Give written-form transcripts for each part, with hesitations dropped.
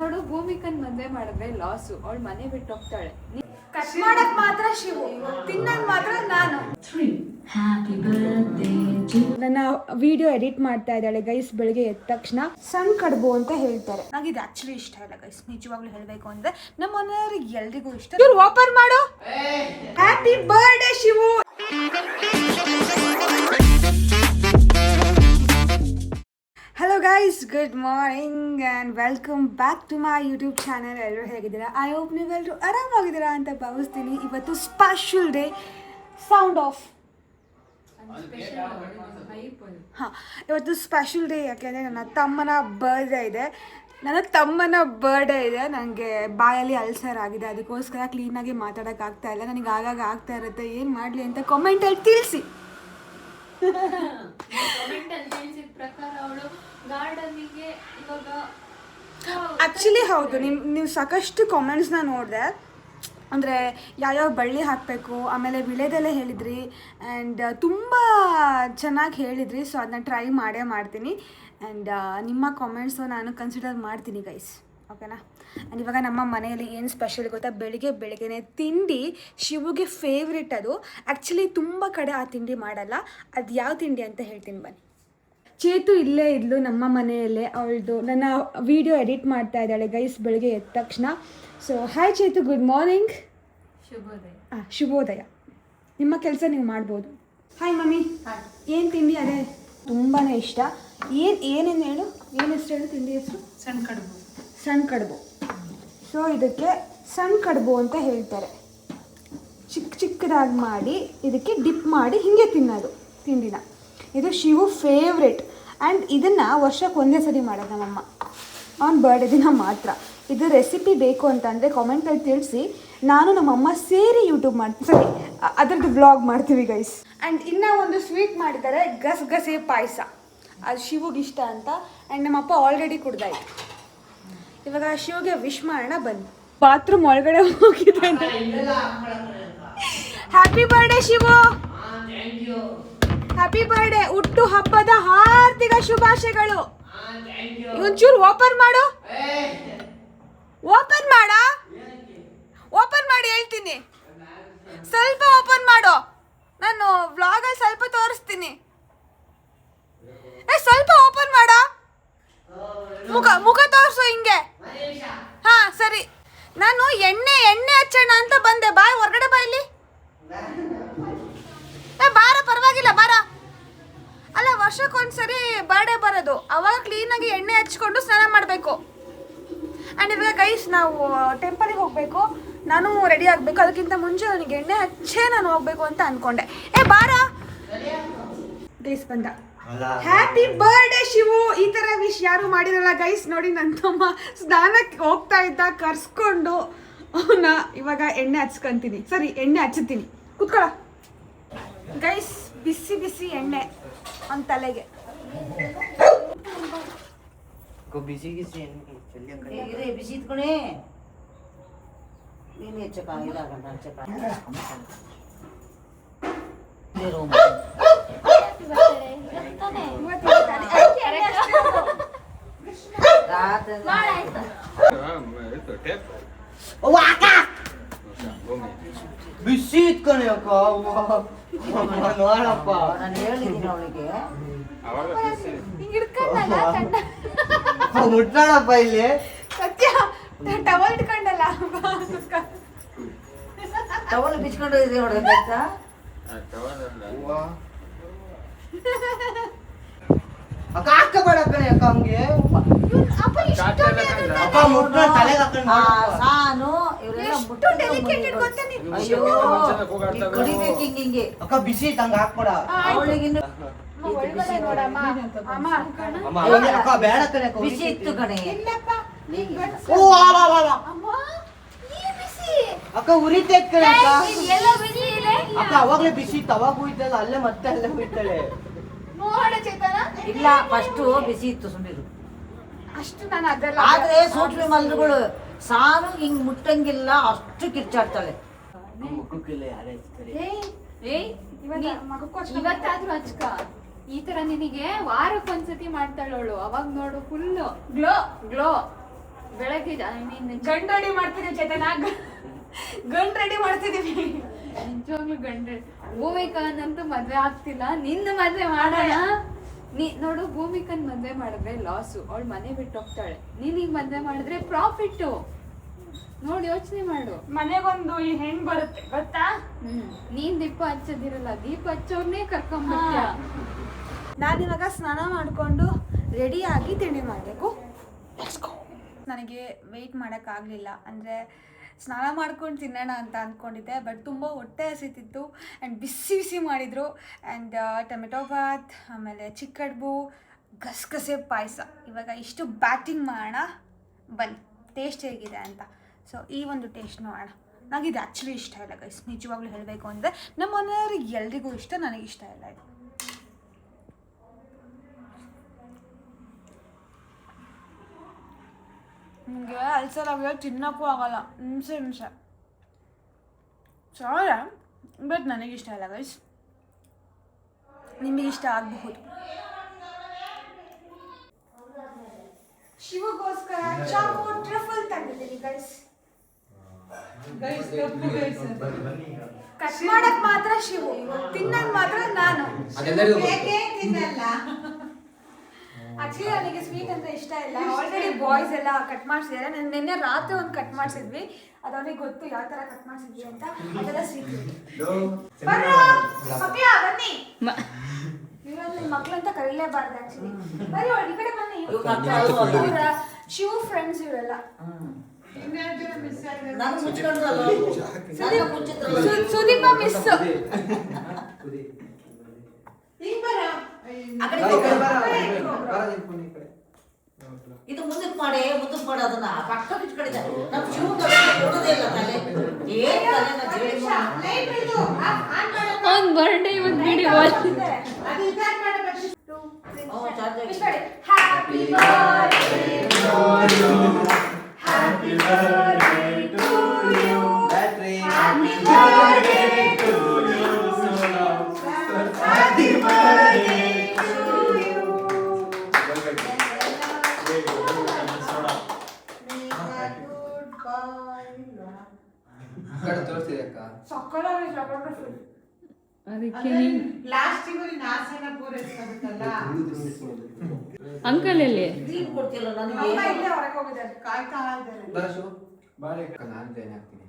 ನೋಡು, ಭೂಮಿಕನ್ ಮದ್ವೆ ಮಾಡಿದ್ರೆ ಲಾಸು, ಅವಳು ಮನೆ ಬಿಟ್ಟು ಹೋಗ್ತಾಳೆ. ಕಟ್ ಮಾಡಕ್ ಮಾತ್ರ ಶಿವು, ತಿನ್ನಕ್ ಮಾತ್ರ ನಾನು. ನನ್ನ ವಿಡಿಯೋ ಎಡಿಟ್ ಮಾಡ್ತಾ ಇದ್ದಾಳೆ ಗೈಸ್. ಬೆಳಿಗ್ಗೆ ಎದ್ದ ತಕ್ಷಣ ಸಣ್ಣ ಕಡುಬು ಅಂತ ಹೇಳ್ತಾರೆ. ನನಗೆ ಇದು ಆಕ್ಚುಲಿ ಇಷ್ಟ ಇಲ್ಲ ಗೈಸ್, ನಿಜವಾಗ್ಲೂ ಹೇಳ್ಬೇಕು ಅಂದ್ರೆ. ನಮ್ಮ ಮನೆಯವ್ರಿಗೆ ಎಲ್ರಿಗೂ ಇಷ್ಟ. ಇವ್ರು ಓಪನ್ ಮಾಡು. Happy birthday Shivu. Hello guys, good morning and welcome back to my YouTube channel. ಎಲ್ಲರೂ ಹೇಗಿದ್ದೀರಾ? ಐ ಹೋಪ್ ನೀವೆಲ್ಲರೂ ಆರಾಮಾಗಿದ್ದೀರಾ ಅಂತ ಭಾವಿಸ್ತೀನಿ. ಇವತ್ತು ಸ್ಪೆಷಲ್ ಡೇ. Sound of. ಹಾಂ, ಇವತ್ತು ಸ್ಪೆಷಲ್ ಡೇ ಯಾಕೆಂದರೆ ನನ್ನ ತಮ್ಮನ ಬರ್ಡೇ ಇದೆ. ನನಗೆ ಬಾಯಲ್ಲಿ ಅಲ್ಸರ್ ಆಗಿದೆ, ಅದಕ್ಕೋಸ್ಕರ ಕ್ಲೀನಾಗಿ ಮಾತಾಡೋಕ್ಕಾಗ್ತಾ ಇಲ್ಲ. ನನಗೆ ಆಗಾಗ ಆಗ್ತಾ ಇರುತ್ತೆ. ಏನು ಮಾಡಲಿ ಅಂತ ಕಾಮೆಂಟಲ್ಲಿ ತಿಳಿಸಿ. ಆ್ಯಕ್ಚುಲಿ ಹೌದು, ನೀವು ಸಾಕಷ್ಟು ಕಾಮೆಂಟ್ಸ್ನ ನೋಡಿದೆ. ಅಂದರೆ ಯಾವ್ಯಾವ ಬಳ್ಳಿ ಹಾಕಬೇಕು, ಆಮೇಲೆ ವಿಳೆದೆಲೆ ಹೇಳಿದ್ರಿ ಆ್ಯಂಡ್ ತುಂಬ ಚೆನ್ನಾಗಿ ಹೇಳಿದ್ರಿ. ಸೊ ಅದನ್ನ ಟ್ರೈ ಮಾಡ್ತೀನಿ ಆ್ಯಂಡ್ ನಿಮ್ಮ ಕಾಮೆಂಟ್ಸು ನಾನು ಕನ್ಸಿಡರ್ ಮಾಡ್ತೀನಿ ಗೈಸ್, ಓಕೆನಾ? ಆ್ಯಂಡ್ ಇವಾಗ ನಮ್ಮ ಮನೆಯಲ್ಲಿ ಏನು ಸ್ಪೆಷಲ್ ಗೊತ್ತಾ? ಬೆಳಿಗ್ಗೆನೇ ತಿಂಡಿ ಶಿವುಗೆ ಫೇವ್ರೆಟ್. ಅದು ಆ್ಯಕ್ಚುಲಿ ತುಂಬ ಕಡೆ ಆ ತಿಂಡಿ ಮಾಡಲ್ಲ. ಅದು ಯಾವ ತಿಂಡಿ ಅಂತ ಹೇಳ್ತೀನಿ ಬನ್ನಿ. ಚೇತು ಇಲ್ಲೇ ಇದ್ಲು ನಮ್ಮ ಮನೆಯಲ್ಲೇ. ಅವಳದು ನನ್ನ ವಿಡಿಯೋ ಎಡಿಟ್ ಮಾಡ್ತಾ ಇದ್ದಾಳೆ ಗೈಸ್ ಬೆಳಿಗ್ಗೆ ಎದ್ದ ತಕ್ಷಣ. So hi Chetu, good morning. ಶುಭೋದಯ. ಶುಭೋದಯ. ನಿಮ್ಮ ಕೆಲಸ ನೀವು ಮಾಡ್ಬೋದು. Hi mummy. ಏನು ತಿಂಡಿ? ಅದೇ ತುಂಬಾ ಇಷ್ಟ. ಏನೇನು ಹೇಳು, ಏನು ಹೆಸರು ಹೇಳು ತಿಂಡಿ ಹೆಸರು? ಸಣ್ಣ ಕಡುಬು. ಸೊ ಇದಕ್ಕೆ ಸಣ್ಣ ಕಡುಬು ಅಂತ ಹೇಳ್ತಾರೆ. ಚಿಕ್ಕದಾಗಿ ಮಾಡಿ ಇದಕ್ಕೆ ಡಿಪ್ ಮಾಡಿ ಹೀಗೆ ತಿನ್ನೋದು ತಿಂಡಿನ. ಇದು ಶಿವು ಫೇವ್ರೆಟ್ ಆ್ಯಂಡ್ ಇದನ್ನು ವರ್ಷಕ್ಕೆ ಒಂದೇ ಸರಿ ಮಾಡೋದು ನಮ್ಮಮ್ಮ, ಅವನ ಬರ್ಡೇ ದಿನ ಮಾತ್ರ. ಇದು ರೆಸಿಪಿ ಬೇಕು ಅಂತಂದರೆ ಕಾಮೆಂಟಲ್ಲಿ ತಿಳಿಸಿ. ನಾನು ನಮ್ಮಮ್ಮ ಸೇರಿ ಯೂಟ್ಯೂಬ್ ಮಾಡ್ತೀನಿ, ಸರಿ ಅದರದ್ದು ವ್ಲಾಗ್ ಮಾಡ್ತೀವಿ ಗೈಸ್. ಆ್ಯಂಡ್ ಇನ್ನೂ ಒಂದು ಸ್ವೀಟ್ ಮಾಡಿದ್ದಾರೆ, ಗಸಗಸೆ ಪಾಯಸ. ಅದು ಶಿವುಗೆ ಇಷ್ಟ ಅಂತ. ಆ್ಯಂಡ್ ನಮ್ಮಪ್ಪ ಆಲ್ರೆಡಿ ಕುಡ್ದಾಯ್ತು. ಇವಾಗ ಶಿವಗೆ ವಿಶ್ ಮಾಡೋಣ ಬನ್ನಿ. ಬಾತ್ರೂಮ್ ಒಳಗಡೆ ಹೋಗಿದ್ದಾನೆ. Happy birthday Shivu. Happy birthday. ಹುಟ್ಟು ಹಬ್ಬದ ಹಾರ್ದಿಕ ಶುಭಾಶಯಗಳು. ಒಂಚೂರು ಓಪನ್ ಮಾಡು. ಓಪನ್ ಮಾಡಿ ಹೇಳ್ತೀನಿ. ಸ್ವಲ್ಪ ಓಪನ್ ಮಾಡು, ನಾನು ವ್ಲಾಗಲ್ಲಿ ಸ್ವಲ್ಪ ತೋರಿಸ್ತೀನಿ. ಸ್ವಲ್ಪ ಓಪನ್ ಮಾಡ, ಮುಖ ತೋರಿಸು ಹಿಂಗೆ. ಹಾ ಸರಿ. ನಾನು ಎಣ್ಣೆ ಹಚ್ಚೋಣ ಅಂತ ಬಂದೆ. ಬಾಯ್ ಹೊರಗಡೆ ಬಾ ಇಲ್ಲಿ. ಬಾರ, ಪರವಾಗಿಲ್ಲ ಬಾರ. ಅಲ್ಲ, ವರ್ಷಕ್ಕೊಂದ್ಸರಿ ಬರ್ಡೇ ಬರೋದು, ಅವಾಗ ಕ್ಲೀನಾಗಿ ಎಣ್ಣೆ ಹಚ್ಕೊಂಡು ಸ್ನಾನ ಮಾಡಬೇಕು. ಆ್ಯಂಡ್ ಇವಾಗ ಗೈಸ್ ನಾವು ಟೆಂಪಲಿಗೆ ಹೋಗಬೇಕು. ನಾನು ರೆಡಿ ಆಗಬೇಕು. ಅದಕ್ಕಿಂತ ಮುಂಚೆ ನನಗೆ ಎಣ್ಣೆ ಹಚ್ಚೇ ನಾನು ಹೋಗಬೇಕು ಅಂತ ಅಂದ್ಕೊಂಡೆ. ಬಾರ ಗೈಸ್ ಬಂದ. Happy birthday Shivu. ಈ ಥರ ವಿಶ್ ಯಾರು ಮಾಡಿರಲ್ಲ ಗೈಸ್. ನೋಡಿ, ನನ್ನ ತಮ್ಮ ಸ್ನಾನಕ್ಕೆ ಹೋಗ್ತಾ ಇದ್ದ, ಕರ್ಸ್ಕೊಂಡು ಅವನ್ನ ಇವಾಗ ಎಣ್ಣೆ ಹಚ್ಕೊಂತೀನಿ. ಸರಿ, ಎಣ್ಣೆ ಹಚ್ಚುತ್ತೀನಿ, ಕುತ್ಕೊಳ್ಳ ಗೈಸ್. ಬಿಸಿ ಎಣ್ಣೆ ಅವನ ತಲೆಗೆ. ಬಿಸಿ ಇದ್ಕೊಣೆ ನೀನು ಹೆಚ್ಚಕ ಇದಾಗಣ್ಣ ಹೆಚ್ಚಕ ಬಿಸಿ ಇಟ್ಕೊಣೆ ಅಕ್ಕ. ನೋಡಪ್ಪ, ನಾನು ಹೇಳಿದ್ದೀನಿ ಅವಳಿಗೆ ಮುಟ್ಟಾಡಪ್ಪ ಇಲ್ಲಿ. ಸತ್ಯ, ಟವಲ್ ಇಟ್ಕೊಂಡಲ್ಲ, ಟವಲ್ ಬಿಚ್ಕೊಂಡು ಇದೆ ನೋಡ್ಬೇಕಾ? ಅಕ್ಕ ಹಾಕಬೇಡ ಕಣೆ ಅಕ್ಕ ಹಂಗೆ. ಅಕ್ಕ ಮುಟ್ಟ ತಲೆಗೆ ಹಾಕೊಂಡು ಸಾನು ಇವರೆಲ್ಲ ಕುಡಿಬೇಕು ಹಿಂಗೆ. ಅಕ್ಕ ಬಿಸಿ ಹಂಗ ಹಾಕ್ಬೇಡ ಅವಳಿಗೆ. ಅಕ್ಕ ಬೇಡ ಕಣೆ, ಬಿಸಿ ಇತ್ತು ಕಣೆ. ಅಕ್ಕ ಉರಿತೈತ್ ಕಣೆ ಅಕ್ಕ. ಅಕ್ಕ ಅವಾಗ್ಲೇ ಬಿಸಿ ಇತ್ತು, ಅವಾಗ ಹೋಯ್ತಲ್ಲ ಅಲ್ಲೇ ಮತ್ತೆ ಅಲ್ಲೇ ಹೋಯ್ತಾಳೆ. ಇಲ್ಲ, ಫಸ್ಟ್ ಬಿಸಿ ಇತ್ತು ಸುಮ್ಮನೆ. ಅಷ್ಟು ನಾನು ಅದೆಲ್ಲ. ಆದ್ರೆ ಸೂಕ್ಷ್ಮ ಮಲ್ಗಳು ಸಾನು ಹಿಂಗ್ ಮುಟ್ಟಂಗಿಲ್ಲ, ಅಷ್ಟು ಕಿರ್ಚಾಡ್ತಾಳೆ. ಇವತ್ತಾದ್ರೂ ಹಚ್ಕ. ಈ ತರ ನಿನಗೆ ವಾರಕ್ಕೊಂದ್ಸತಿ ಮಾಡ್ತಾಳವಳು, ಅವಾಗ ನೋಡು ಫುಲ್ ಗ್ಲೋ ಗ್ಲೋ. ಬೆಳಗ್ಗೆ ಗಂಡ್ ರೆಡಿ ಮಾಡ್ತೀನಿ ಚೇತನ, ಗಂಡ್ ರೆಡಿ ಮಾಡ್ತಿದೀವಿ. ನಿಜವಾಗ್ಲೂ ಗಂಡ್ರೆ. ಭೂಮಿಕಾನಂತೂ ಮದ್ವೆ ಆಗ್ತಿಲ್ಲ, ನಿನ್ನ ಮದ್ವೆ ಮಾಡೋಣ. ನೋಡು, ಭೂಮಿಕನ್ ಮದ್ವೆ ಮಾಡಿದ್ರೆ ಲಾಸು, ಅವಳು ಮನೆ ಬಿಟ್ಟು ಹೋಗ್ತಾಳೆ. ನೀನೀಗ ಮದ್ವೆ ಮಾಡಿದ್ರೆ ಪ್ರಾಫಿಟ್. ನೋಡಿ ಯೋಚನೆ ಮಾಡು. ಮನೆಗೊಂದು ಈ ಹೆಣ್ ಬರುತ್ತೆ ಗೊತ್ತಾ. ನೀನ್ ದೀಪ ಹಚ್ಚೋದಿರಲ್ಲ, ದೀಪ ಹಚ್ಚೋರ್ನೇ ಕರ್ಕೊಂಡ್ಬರ್ತೀಯ. ನಾನಿವಾಗ ಸ್ನಾನ ಮಾಡಿಕೊಂಡು ರೆಡಿಯಾಗಿ ತಿಂಡಿ ಮಾಡಬೇಕು. ನನಗೆ ವೆಯ್ಟ್ ಮಾಡೋಕ್ಕಾಗಲಿಲ್ಲ, ಅಂದರೆ ಸ್ನಾನ ಮಾಡ್ಕೊಂಡು ತಿನ್ನೋಣ ಅಂತ ಅಂದ್ಕೊಂಡಿದ್ದೆ. ಬಟ್ ತುಂಬ ಹೊಟ್ಟೆ ಹಸಿತಿತ್ತು ಆ್ಯಂಡ್ ಬಿಸಿ ಬಿಸಿ ಮಾಡಿದರು. ಆ್ಯಂಡ್ ಟೊಮೆಟೊ ಬಾತ್, ಆಮೇಲೆ ಚಿಕ್ಕಡ್ಬು, ಗಸಗಸೆ ಪಾಯಸ. ಇವಾಗ ಇಷ್ಟು ಬ್ಯಾಟಿಂಗ್ ಮಾಡೋಣ ಬನ್ನಿ, ಟೇಸ್ಟ್ ಹೇಗಿದೆ ಅಂತ. ಸೊ ಈ ಒಂದು ಟೇಸ್ಟ್ ನೋಡೋಣ. ನನಗೆ ಇದು ಆ್ಯಕ್ಚುಲಿ ಇಷ್ಟ ಇಲ್ಲ ಗೈಸ್, ನಿಜವಾಗ್ಲೂ ಹೇಳಬೇಕು ಅಂದರೆ. ನಮ್ಮ ಮನೆಯವ್ರಿಗೆ ಎಲ್ರಿಗೂ ಇಷ್ಟ, ನನಗೆ ಇಷ್ಟ ಇಲ್ಲ ಇದು. ನಿಮಗೆ ಅಲ್ಸರ್ ಆಗಿರೋ ತಿನ್ನೋಕ್ಕೂ ಆಗಲ್ಲ, ಹಿಂಸೆ. ಸಾರ ಬಟ್ ನನಗಿಷ್ಟ ಇಲ್ಲ ಗೈಸ್, ನಿಮಗಿಷ್ಟ ಆಗಬಹುದು. ಶಿವಗೋಸ್ಕರ ಚಾಕು ಟ್ರಫಲ್ ತಂದಿದ್ದೀನಿ ಗೈಸ್. ಕಟ್ ಮಾಡಕ್ ಮಾತ್ರ ಶಿವು, ತಿನ್ನಕ್ ಮಾತ್ರ ನಾನು. ಆಕ್ಚುಲಿ ನನಗೆ ಸ್ವೀಟ್ ಅಂದ್ರೆ ಇಷ್ಟ ಇಲ್ಲ. ಆಲ್ರೆಡಿ ಬಾಯ್ಸ್ ಎಲ್ಲ ಕಟ್ ಮಾಡಿಸಿದ್ದಾರೆ. ನಾನು ನಿನ್ನೆ ರಾತ್ರಿ ಒಂದು ಕಟ್ ಮಾಡಿಸಿದ್ವಿ, ಅದು ಅವ್ರಿಗೆ ಗೊತ್ತು ಯಾವ ತರ ಕಟ್ ಮಾಡಿಸಿದ್ವಿ ಅಂತ. ಅದೆಲ್ಲ ಸ್ವೀಟ್ ಬನ್ನಿ. ಇವರಲ್ಲಿ ಮಕ್ಳಂತ ಕರೀಲೇಬಾರ್ದು ಆಕ್ಚುಲಿ. ಬರೀ ಈ ಕಡೆ ಬನ್ನಿ. ಇವರ ಶಿವ ಫ್ರೆಂಡ್ಸ್ ಇವರೆಲ್ಲ. ಸುದೀಪ ಮಿಸ್. ಇದು ಮುಂದಕ್ಕೆ ಮಾಡಿ ಅದನ್ನ ಪಕ್ಕ ಇಟ್ಕೊಂಡಿದ್ದೆ. ನಮ್ ಶಿವ ಕೊಡೋದೇ ಇಲ್ಲ ತಲೆ. ಒಂದ್ ಬರ್ಡೇ ಒಂದು video happy birthday Happy birthday to you. Happy birthday to you. Happy birthday to you. ಕಡೆ ತೋರಿಸ್ತೀರಿ ಅಕ್ಕ. ಅಂಕಲ್ ಎಲ್ಲಿ ಕೊಡ್ತಿಲ್ಲ ನನಗೆ. ನಾನು ಜಾಯ್ನ್ ಆಗ್ತೀನಿ.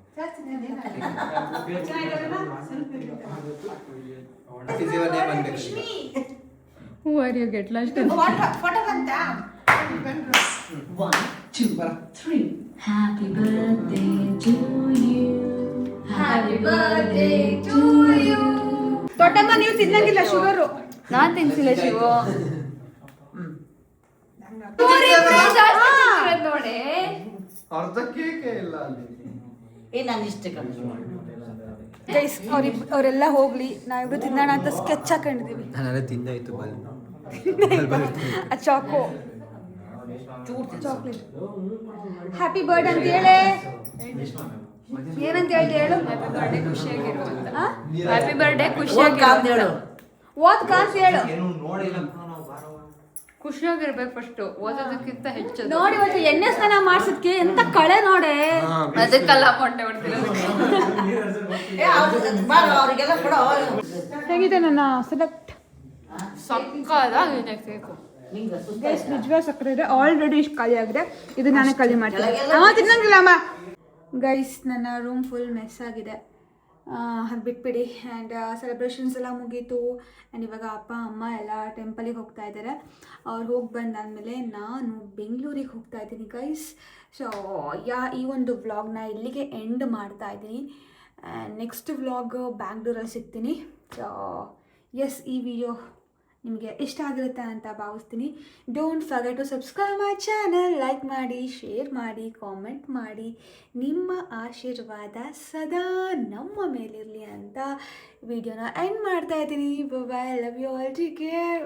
Who are you get lost? Photo ಬಂತ. 1 2 3 Happy birthday to you. Happy birthday to you. ದೊಡ್ಡಮ್ಮ ನೀವು ತಿನ್ನಂಗಿಲ್ಲ ಶುಗರು. ನಾನ್ ತಿನ್ಸಿಲ್ಲ ಶಿವು. ನೋಡಿ ಅರ್ಧ ಕೇಕ್ ಇಲ್ಲ ಅಲ್ಲಿ. ನಾನು ಇಷ್ಟ ಗೈಸ್ ಅವರೆಲ್ಲ ಹೋಗ್ಲಿ, ನಾವಿಬ್ರು ತಿನ್ನೋಣ ಅಂತ ಸ್ಕೆಚ್ ಹಾಕೊಂಡಿದೀವಿ. ನಾನೆಲ್ಲ ತಿಂದಾಯ್ತು ಬಲ್. ಆ ಚಾಕೋ ಚಾಕ್ಲೇಟ್. ಹ್ಯಾಪಿ ಬರ್ಡ್ ಅಂತ ಹೇಳೆ. ಏನಂತ ಹೇಳು. ಹ್ಯಾಪಿ ಬರ್ಡೇ ಖುಷಿಯಾಗಿರು ಅಂತ. ಹ್ಯಾಪಿ ಬರ್ಡೇ ಖುಷಿಯಾಗಿರು. ಓದ್ ಕಾಸ್ ಹೇಳು. ಖುಷಿಯಾಗಿರ್ಬೇಕು ಫಸ್ಟ್, ಓದೋದಕ್ಕಿಂತ ಹೆಚ್ಚು. ನೋಡಿ ಇವತ್ತು ಎಣ್ಣೆ ಸ್ನಾನ ಮಾಡ್ಸಿದ್ಕೆ ಎಂತ ಕಳೆ ನೋಡೆ. ಅದಕ್ಕೆಲ್ಲ ಮೊಟ್ಟೆ ಹೊಡ್ತಿರೋದು. ಅವರಿಗೆಲ್ಲ ಕೊಡೋ. ಹೇಗಿದೆ ನನ್ನ ಸೆಲೆಕ್ಟ್? ಸಕ್ಕದಾಗಿದೆ ಕೇಕು. ಗೈಸ್ ನಿಜವಾದ ಸಕ್ಕರೆ ಇದೆ. ಆಲ್ರೆಡಿ ಇಷ್ಟು ಖಾಲಿ ಆಗಿದೆ. ಇದು ನಾನೇ ಖಾಲಿ ಮಾಡ್ತೀನಿ. ತಿನ್ನಂಗಿಲ್ಲ ಅಮ್ಮ. ಗೈಸ್ ನನ್ನ ರೂಮ್ ಫುಲ್ ಮೆಸ್ ಆಗಿದೆ, ಅದು ಬಿಟ್ಬಿಡಿ. ಆ್ಯಂಡ್ ಸೆಲೆಬ್ರೇಷನ್ಸ್ ಎಲ್ಲ ಮುಗೀತು. ಆ್ಯಂಡ್ ಇವಾಗ ಅಪ್ಪ ಅಮ್ಮ ಎಲ್ಲ ಟೆಂಪಲಿಗೆ ಹೋಗ್ತಾ ಇದ್ದಾರೆ. ಅವ್ರು ಹೋಗಿ ಬಂದಾದಮೇಲೆ ನಾನು ಬೆಂಗಳೂರಿಗೆ ಹೋಗ್ತಾ ಇದ್ದೀನಿ ಗೈಸ್. ಸೊ ಈ ಒಂದು ವ್ಲಾಗ್ನ ಇಲ್ಲಿಗೆ ಎಂಡ್ ಮಾಡ್ತಾ ಇದ್ದೀನಿ. ನೆಕ್ಸ್ಟ್ ವ್ಲಾಗ್ ಬ್ಯಾಂಗ್ಳೂರಲ್ಲಿ ಸಿಗ್ತೀನಿ. ಸೊ ಎಸ್, ಈ ವಿಡಿಯೋ ನಿಮಗೆ ಇಷ್ಟ ಆಗಿರುತ್ತೆ ಅಂತ ಭಾವಿಸ್ತೀನಿ. Don't forget to subscribe my channel. Like ಮಾಡಿ, ಶೇರ್ ಮಾಡಿ, ಕಾಮೆಂಟ್ ಮಾಡಿ. ನಿಮ್ಮ ಆಶೀರ್ವಾದ ಸದಾ ನಮ್ಮ ಮೇಲಿರಲಿ ಅಂತ ವಿಡಿಯೋನ ಎಂಡ್ ಮಾಡ್ತಾ ಇದ್ದೀನಿ. Bye, love you all, take care.